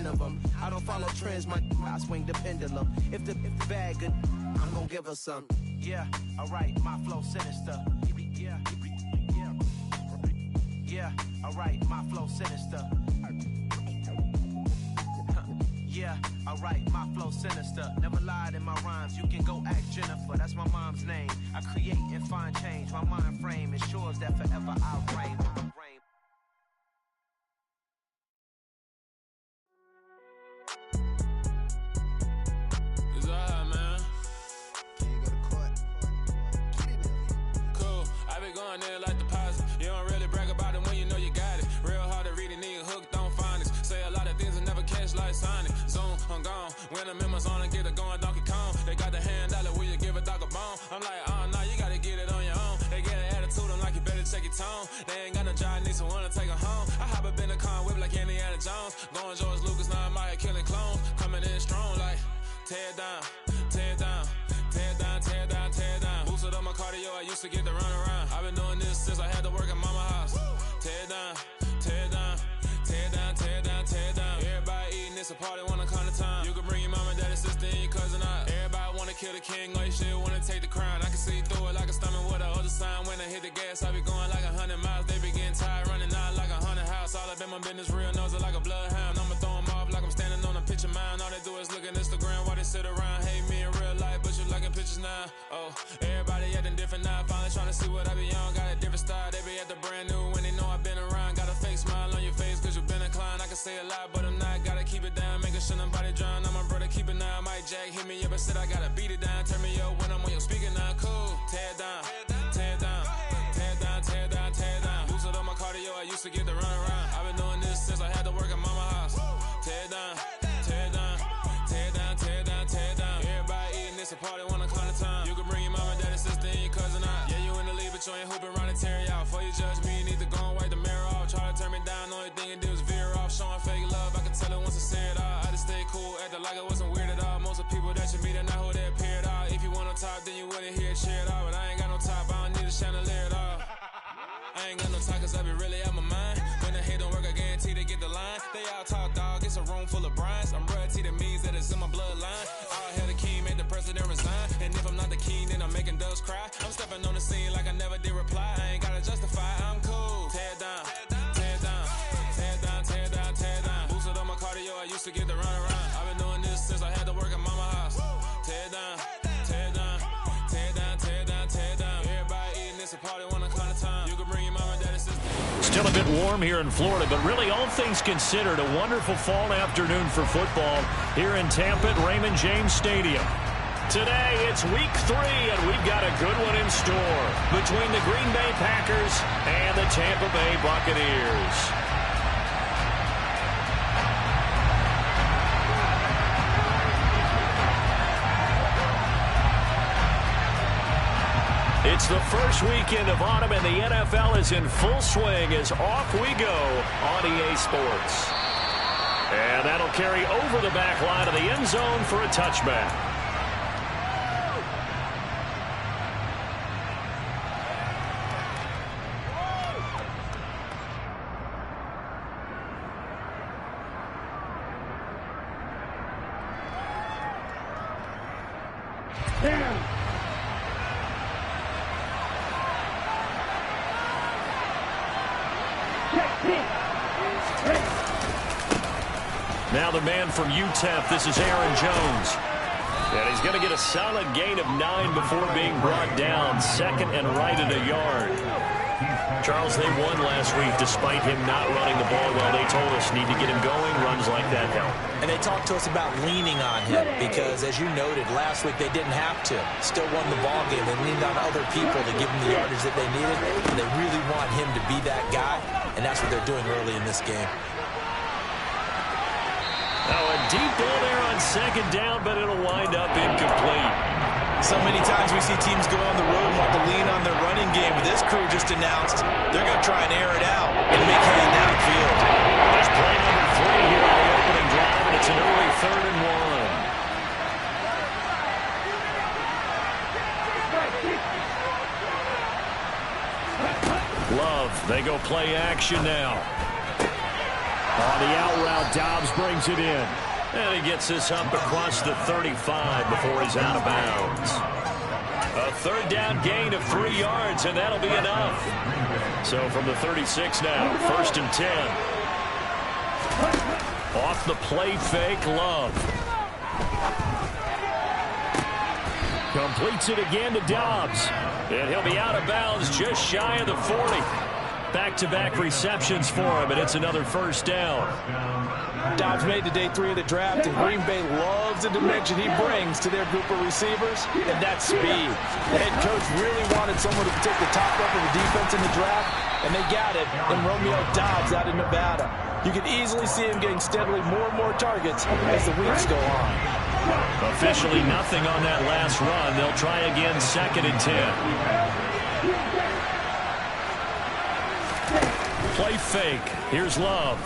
10 of them. I don't follow trends, I swing the pendulum. If the bag good, I'm gonna give her some. Yeah, alright, my flow sinister. Yeah, alright, my flow sinister. Yeah, alright, my flow sinister. Never lied in my rhymes, you can go ask Jennifer. That's my mom's name. I create and find change. My mind frame ensures that forever I reign. It's alright, man. Can you go to court? Get in there. Cool, I be going there like deposit. You don't really brag about it when you know you got it. Real hard to read a nigga hooked on phonics. Say a lot of things and never catch like Sonic. Zoom, I'm gone. When I'm in my zone and get it going Donkey Kong. They got the hand dollar, will you give a dog a bone? I'm like, oh no, you gotta get it on your own. They get an attitude, I'm like, you better check your tone. They ain't got no job, need someone to take her home. I hop up in the car, whip like Indiana Jones. Going George Lucas, now I'm out here killing clones. Coming in strong like, tear down, tear down, tear down, tear down, tear down. Boosted up my cardio, I used to get to run around. I've been doing this since I had to work at mama house. Tear down, tear down, tear down, tear down, tear down. Everybody eating, it's a party, wanna come to time. You can bring your mama, daddy, sister, and your cousin out. Everybody wanna kill the king, or you shit wanna take the crown. I can see through it like a stomach with a other sign. When I hit the gas, I be going like 100 miles. They be getting tired, running out like 100 house. All up in my business, real nose it like a bloodhound. I'ma throw them off like I'm standing on a picture mound. All they do is look at Instagram while they sit around. Hate me in real life, but you liking pictures now. Oh, everybody acting different now. Finally trying to see what I be on. Got a different style, they be at the brand new when they know I've been around. Got a fake smile on your face cause you been inclined. I can say a lot, but I'm not. Gotta keep it down, making sure nobody drown. I'm my brother, keep it now. Mike Jack hit me up and said I gotta beat it down. Turn me up when I'm on your speaker now. Cool, tear down, tear down, tear down, tear down, tear down. Boosted up my cardio, I used to get to run around. I've been doing this since I had to work at mama house. Tear down, tear down, tear down, tear down, tear down. Everybody eating, it's a party, wanna come to time. You can bring your mama, daddy, sister, and your cousin out. Yeah, you in the league, but you ain't hooping around and tear you out. Before you judge me, you need to go and wipe the mirror off. Try to turn me down, only thing you do is veer off. Showing fake love, I can tell it once I say it all. I just stay cool, acting like it wasn't weird at all. Most of the people that you meet are not who they appear at all. If you want on top, then you wouldn't hear it cheer at all. But I ain't got no top, I don't need a chandelier at all. I ain't got no talk cause I be really out my mind. When the hate don't work, I guarantee they get the line. They all talk dog, it's a room full of Bryans. I'm royalty, that means that it's in my bloodline. All hell the king, made the president resign. And if I'm not the king, then I'm making doves cry. I'm stepping on the scene like I never did reply. I ain't gotta justify, I'm cool. Tear down, tear down, tear down, tear down, tear down. Boosted up my cardio, I used to get to run around. I've been doing this since I had to work at mama house. Tear down, tear down, tear down, tear down, tear down. Everybody eating, it's a party, wanna come to time. You can bring your mama, daddy, sister. Still a bit warm here in Florida, but really all things considered, a wonderful fall afternoon for football here in Tampa at Raymond James Stadium. Today, it's week 3, and we've got a good one in store between the Green Bay Packers and the Tampa Bay Buccaneers. It's the first weekend of autumn, and the NFL is in full swing as off we go on EA Sports. And that'll carry over the back line of the end zone for a touchback. Now the man from UTEP, this is Aaron Jones. And he's going to get a solid gain of 9 before being brought down. Second and right at a yard. Charles, they won last week despite him not running the ball well. They told us need to get him going. Runs like that help. And they talked to us about leaning on him because, as you noted, last week they didn't have to. Still won the ball game. They leaned on other people to give them the yardage that they needed. And they really want him to be that guy. And that's what they're doing early in this game. Now a deep ball there on second down, but it'll wind up incomplete. So many times we see teams go on the road and want to lean on their running game, but this crew just announced they're going to try and air it out and make hay downfield. There's play number 3 here on the opening drive, and it's an early 3rd and 1. Love, they go play action now. On the out route, Dobbs brings it in. And he gets this up across the 35 before he's out of bounds. A third down gain of 3 yards, and that'll be enough. So from the 36 now, 1st and 10. Off the play fake, Love. Completes it again to Dobbs. And he'll be out of bounds just shy of the 40. Back-to-back receptions for him, and it's another 1st down. Dobbs made to day 3 of the draft, and Green Bay loves the dimension he brings to their group of receivers, and that's speed. The head coach really wanted someone to take the top up of the defense in the draft, and they got it in Romeo Dobbs out of Nevada. You can easily see him getting steadily more and more targets as the weeks go on. Officially nothing on that last run. They'll try again, 2nd and 10. Play fake. Here's Love.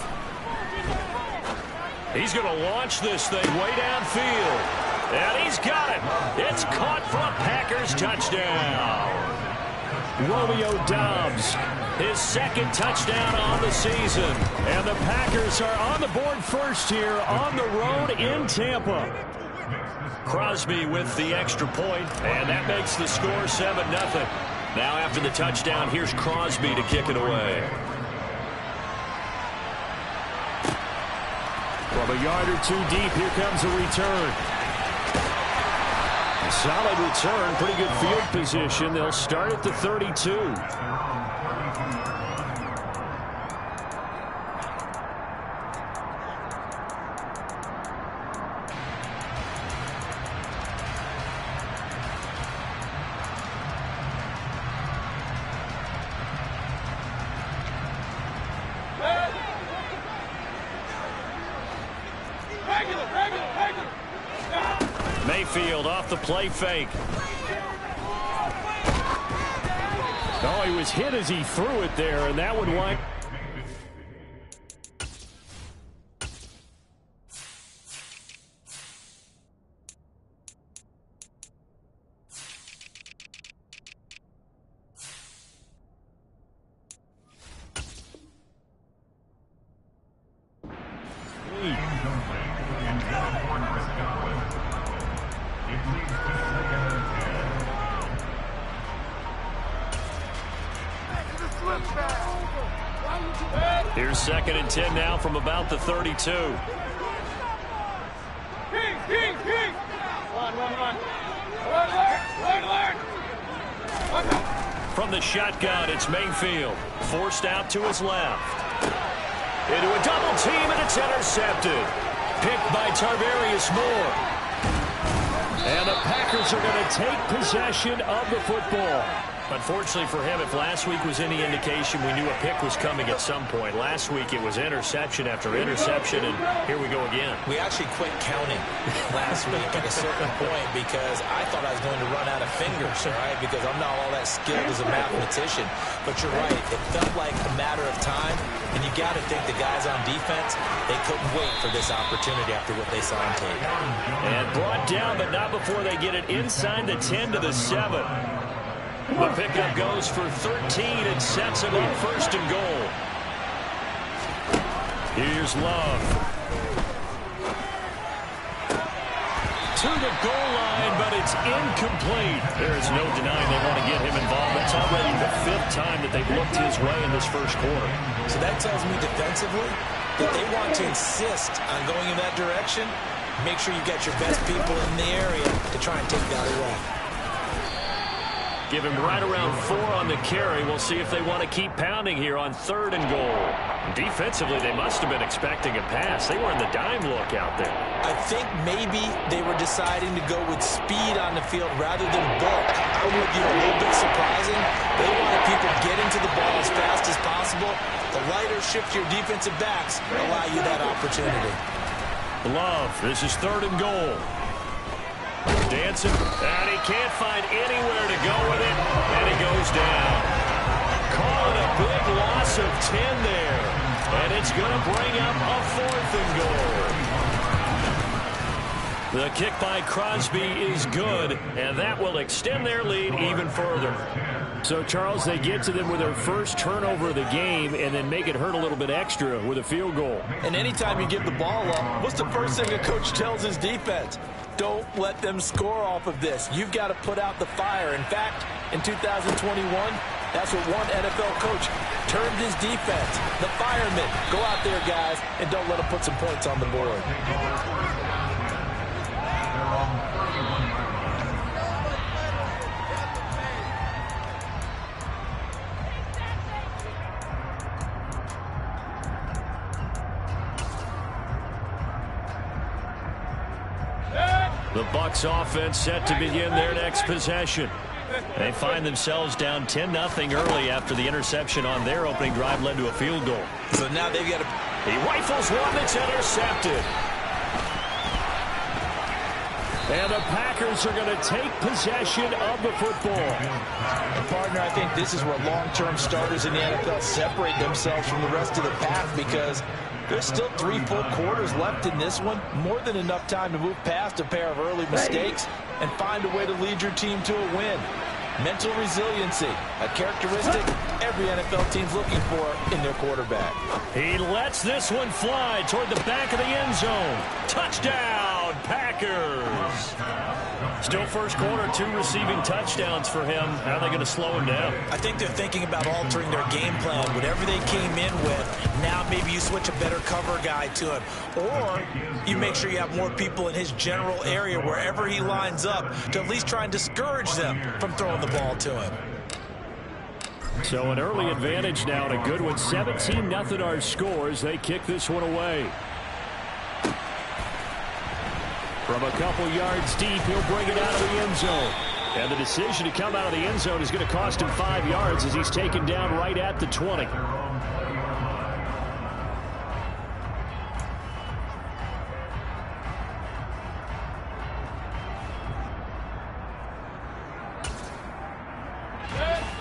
He's going to launch this thing way downfield. And he's got it. It's caught for a Packers touchdown. Romeo Dobbs, his 2nd touchdown on the season. And the Packers are on the board first here on the road in Tampa. Crosby with the extra point, and that makes the score 7-0. Now after the touchdown, here's Crosby to kick it away. From a yard or 2 deep, here comes a return. A solid return, pretty good field position. They'll start at the 32. Mayfield off the play fake. Oh, he was hit as he threw it there, and that would wind. Here's 2nd and 10 now from about the 32. From the shotgun, it's Mayfield. Forced out to his left. Into a double team, and it's intercepted. Picked by Tarvarius Moore. And the Packers are going to take possession of the football. Unfortunately for him, if last week was any indication, we knew a pick was coming at some point. Last week it was interception after interception, and here we go again. We actually quit counting last week at a certain point because I thought I was going to run out of fingers, right? Because I'm not all that skilled as a mathematician. But you're right, it felt like a matter of time, and you got to think the guys on defense, they couldn't wait for this opportunity after what they saw on tape. And brought down, but not before they get it inside the 10 to the 7. The pickup goes for 13 and sets him up 1st and goal. Here's Love. To the goal line, but it's incomplete. There's no denying they want to get him involved. It's already the 5th time that they've looked his way in this 1st quarter. So that tells me defensively that they want to insist on going in that direction. Make sure you get your best people in the area to try and take that away. Give him right around 4 on the carry. We'll see if they want to keep pounding here on 3rd and goal. Defensively, they must have been expecting a pass. They were in the dime look out there. I think maybe they were deciding to go with speed on the field rather than bulk. I would be a little bit surprising. They wanted people getting to the ball as fast as possible. The lighter shift your defensive backs allow you that opportunity. Love, this is 3rd and goal. Dancing, and he can't find anywhere to go with it, and he goes down. Calling a big loss of 10 there, and it's going to bring up a 4th and goal. The kick by Crosby is good, and that will extend their lead even further. So, Charles, they get to them with their first turnover of the game and then make it hurt a little bit extra with a field goal. And anytime you give the ball up, what's the first thing a coach tells his defense? Don't let them score off of this. You've got to put out the fire. In fact, in 2021, that's what one NFL coach termed his defense. The firemen. Go out there, guys, and don't let them put some points on the board. The Bucs offense set to begin their next possession. They find themselves down 10-0 early after the interception on their opening drive led to a field goal. So now they've got to... He rifles one that's intercepted. And the Packers are going to take possession of the football. And partner, I think this is where long-term starters in the NFL separate themselves from the rest of the pack, because there's still 3 full quarters left in this one. More than enough time to move past a pair of early mistakes and find a way to lead your team to a win. Mental resiliency, a characteristic every NFL team's looking for in their quarterback. He lets this one fly toward the back of the end zone. Touchdown, Packers. Still first quarter, 2 receiving touchdowns for him. How are they going to slow him down? I think they're thinking about altering their game plan. Whatever they came in with, now maybe you switch a better cover guy to him. Or you make sure you have more people in his general area wherever he lines up to at least try and discourage them from throwing the ball to him. So an early advantage now and a good one. 17-0 our scores. They kick this one away. From a couple yards deep, he'll bring it out of the end zone. And the decision to come out of the end zone is going to cost him 5 yards as he's taken down right at the 20.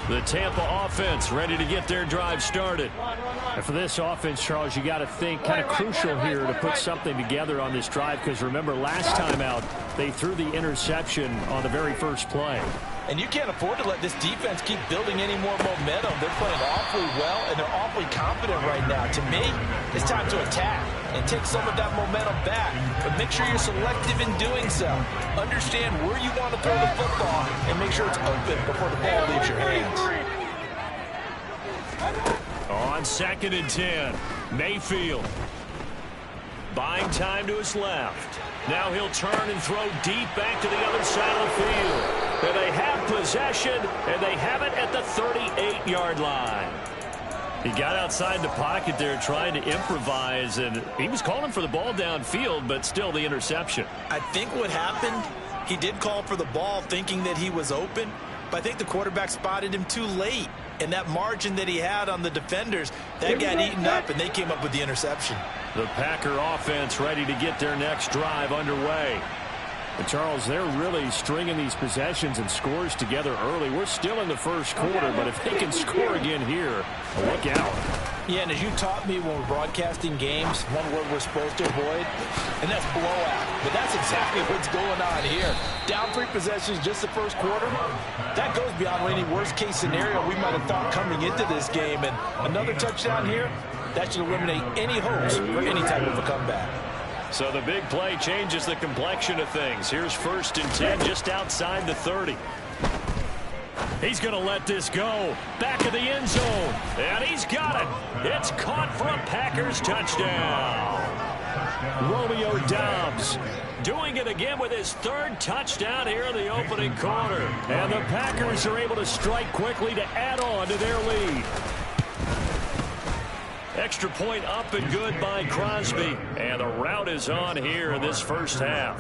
The Tampa offense ready to get their drive started. And for this offense, Charles, you got to think kind of crucial here to put something together on this drive, because remember, last time out, they threw the interception on the very first play. And you can't afford to let this defense keep building any more momentum. They're playing awfully well, and they're awfully confident right now. To me, it's time to attack and take some of that momentum back. But make sure you're selective in doing so. Understand where you want to throw the football and make sure it's open before the ball leaves your hands. On 2nd and 10, Mayfield. Buying time to his left. Now he'll turn and throw deep back to the other side of the field. And they have possession, and they have it at the 38-yard line. He got outside the pocket there trying to improvise, and he was calling for the ball downfield, but still the interception. I think what happened, he did call for the ball thinking that he was open, but I think the quarterback spotted him too late. And that margin that he had on the defenders, that got eaten up, and they came up with the interception. The Packer offense ready to get their next drive underway. And Charles, they're really stringing these possessions and scores together early. We're still in the first quarter, but if they can score again here, look out. Yeah, and as you taught me when we're broadcasting games, one word we're supposed to avoid, and that's blowout. But that's exactly what's going on here. Down 3 possessions just the first quarter. That goes beyond any worst-case scenario we might have thought coming into this game. And another touchdown here, that should eliminate any hopes for any type of a comeback. So the big play changes the complexion of things. Here's 1st and 10 just outside the 30. He's going to let this go. Back of the end zone. And he's got it. It's caught for a Packers touchdown. Romeo Doubs doing it again with his 3rd touchdown here in the opening quarter. And the Packers are able to strike quickly to add on to their lead. Extra point up and good by Crosby. And the rout is on here in this first half.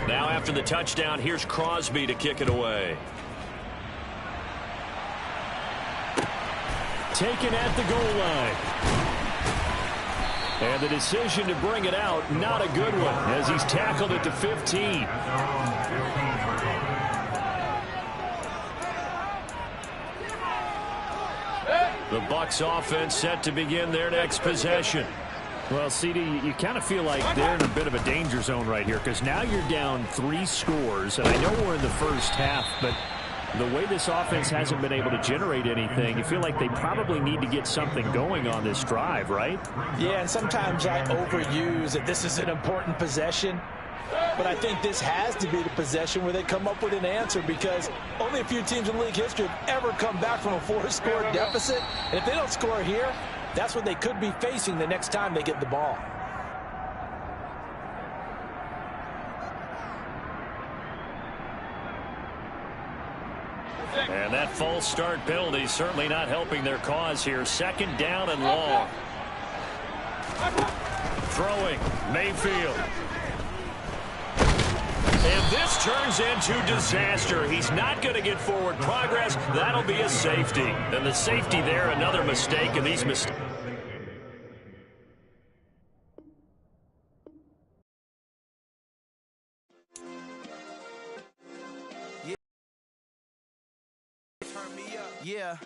Now after the touchdown, here's Crosby to kick it away. Taken at the goal line. And the decision to bring it out, not a good one, as he's tackled at the 15. The Bucs offense set to begin their next possession. Well, CD, you kind of feel like they're in a bit of a danger zone right here because now you're down 3 scores, and I know we're in the first half, but the way this offense hasn't been able to generate anything, you feel like they probably need to get something going on this drive, right? Yeah, and sometimes I overuse that this is an important possession, but I think this has to be the possession where they come up with an answer because only a few teams in league history have ever come back from a 4-score deficit, and if they don't score here, that's what they could be facing the next time they get the ball. And that false start penalty certainly not helping their cause here. 2nd down and long. Throwing, Mayfield. And this turns into disaster. He's not going to get forward progress. That'll be a safety. And the safety there, another mistake, and these mistakes. Yeah.